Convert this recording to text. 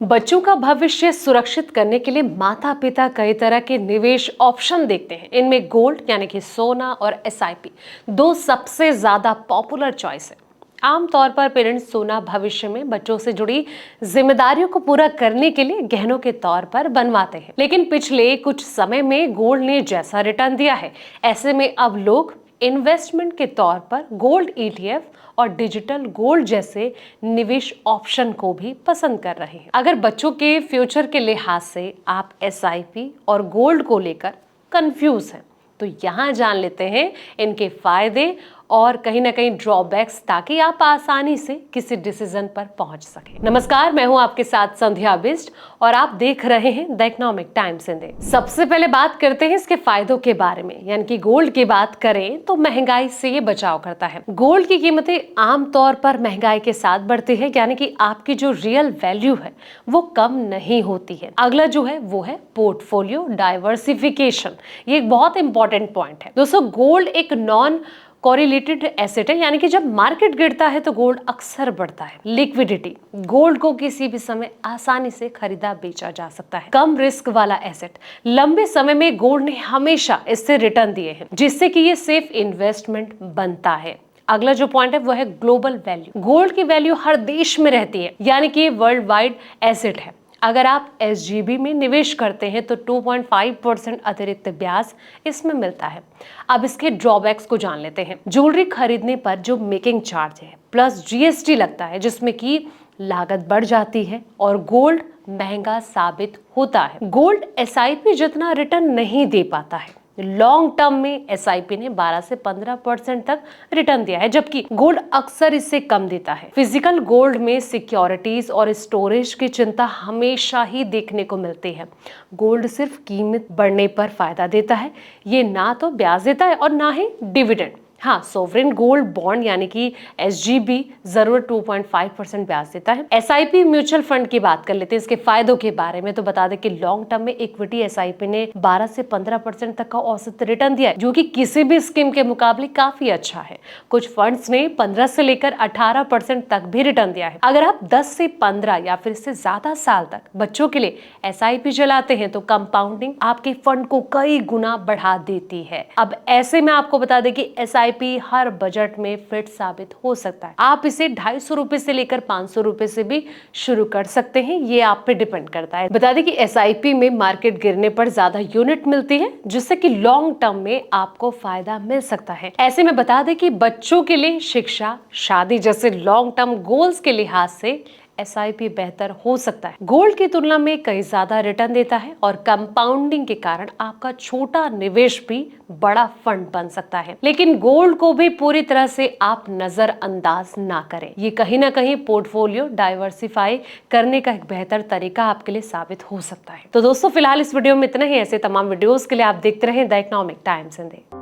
बच्चों का भविष्य सुरक्षित करने के लिए माता पिता कई तरह के निवेश ऑप्शन देखते हैं। इनमें गोल्ड यानी कि सोना और एसआईपी दो सबसे ज्यादा पॉपुलर चॉइस है। आमतौर पर पेरेंट्स सोना भविष्य में बच्चों से जुड़ी जिम्मेदारियों को पूरा करने के लिए गहनों के तौर पर बनवाते हैं, लेकिन पिछले कुछ समय में गोल्ड ने जैसा रिटर्न दिया है, ऐसे में अब लोग इन्वेस्टमेंट के तौर पर गोल्ड ईटीएफ और डिजिटल गोल्ड जैसे निवेश ऑप्शन को भी पसंद कर रहे हैं। अगर बच्चों के फ्यूचर के लिहाज से आप एसआईपी और गोल्ड को लेकर कंफ्यूज हैं, तो यहाँ जान लेते हैं इनके फायदे और कहीं ना कहीं ड्रॉबैक्स, ताकि आप आसानी से किसी डिसीजन पर पहुंच सकें। नमस्कार, मैं हूं आपके साथ संध्या बिष्ट और आप देख रहे हैं द इकोनॉमिक टाइम्स इंडिया। सबसे पहले बात करते हैं इसके फायदों के बारे में, यानी कि गोल्ड की बात करें तो महंगाई से ये बचाव करता है। गोल्ड की कीमतें आमतौर पर महंगाई के साथ बढ़ती है, यानी कि आपकी जो रियल वैल्यू है वो कम नहीं होती है। अगला जो है वो है पोर्टफोलियो डाइवर्सिफिकेशन। ये एक बहुत इंपॉर्टेंट पॉइंट है दोस्तों। गोल्ड एक नॉन कोरिलेटेड एसेट है, यानी कि जब मार्केट गिरता है तो गोल्ड अक्सर बढ़ता है। लिक्विडिटी, गोल्ड को किसी भी समय आसानी से खरीदा बेचा जा सकता है। कम रिस्क वाला एसेट, लंबे समय में गोल्ड ने हमेशा इससे रिटर्न दिए हैं, जिससे कि ये सेफ इन्वेस्टमेंट बनता है। अगला जो पॉइंट है वो है ग्लोबल वैल्यू। गोल्ड की वैल्यू हर देश में रहती है, यानी कि वर्ल्ड वाइड एसेट है। अगर आप एसजीबी में निवेश करते हैं तो 2.5% अतिरिक्त ब्याज इसमें मिलता है। अब इसके ड्रॉबैक्स को जान लेते हैं। ज्वेलरी खरीदने पर जो मेकिंग चार्ज है प्लस जीएसटी लगता है, जिसमें कि लागत बढ़ जाती है और गोल्ड महंगा साबित होता है। गोल्ड एसआईपी जितना रिटर्न नहीं दे पाता है। लॉन्ग टर्म में एसआईपी ने 12 से 15% तक रिटर्न दिया है, जबकि गोल्ड अक्सर इससे कम देता है। फिजिकल गोल्ड में सिक्योरिटीज और स्टोरेज की चिंता हमेशा ही देखने को मिलती है। गोल्ड सिर्फ कीमत बढ़ने पर फायदा देता है, ये ना तो ब्याज देता है और ना ही डिविडेंड। हाँ, सोवरेन गोल्ड बॉन्ड यानी कि एसजीबी जरूर 2.5% ब्याज देता है। एसआईपी म्यूचुअल फंड की बात कर लेते हैं, इसके फायदों के बारे में। तो बता दें कि लॉन्ग टर्म में इक्विटी एसआईपी ने 12 से 15% तक का औसत रिटर्न दिया है, जो कि किसी भी स्कीम के मुकाबले काफी अच्छा है। कुछ फंड्स ने 15 से लेकर 18% तक भी रिटर्न दिया है। अगर आप 10 से 15 या फिर इससे ज्यादा साल तक बच्चों के लिए एसआईपी चलाते हैं तो कंपाउंडिंग आपके फंड को कई गुना बढ़ा देती है। अब ऐसे में आपको बता दें कि एसआईपी हर बजट में फिट साबित हो सकता है। आप इसे 250 रुपए से लेकर 500 रुपए से भी शुरू कर सकते हैं, ये आप पे डिपेंड करता है। बता दें कि एसआईपी में मार्केट गिरने पर ज्यादा यूनिट मिलती है, जिससे कि लॉन्ग टर्म में आपको फायदा मिल सकता है। ऐसे में बता दें कि बच्चों के लिए शिक्षा, शादी जैसे लॉन्ग टर्म गोल्स के लिहाज से एसआईपी बेहतर हो सकता है। गोल्ड की तुलना में कई ज्यादा रिटर्न देता है और कंपाउंडिंग के कारण आपका छोटा निवेश भी बड़ा फंड बन सकता है। लेकिन गोल्ड को भी पूरी तरह से आप नजरअंदाज ना करें। ये कहीं ना कहीं पोर्टफोलियो डाइवर्सिफाई करने का एक बेहतर तरीका आपके लिए साबित हो सकता है। तो दोस्तों, फिलहाल इस वीडियो में इतना ही। ऐसे तमाम वीडियोस के लिए आप देखते रहें द इकोनॉमिक टाइम्स इंडिया।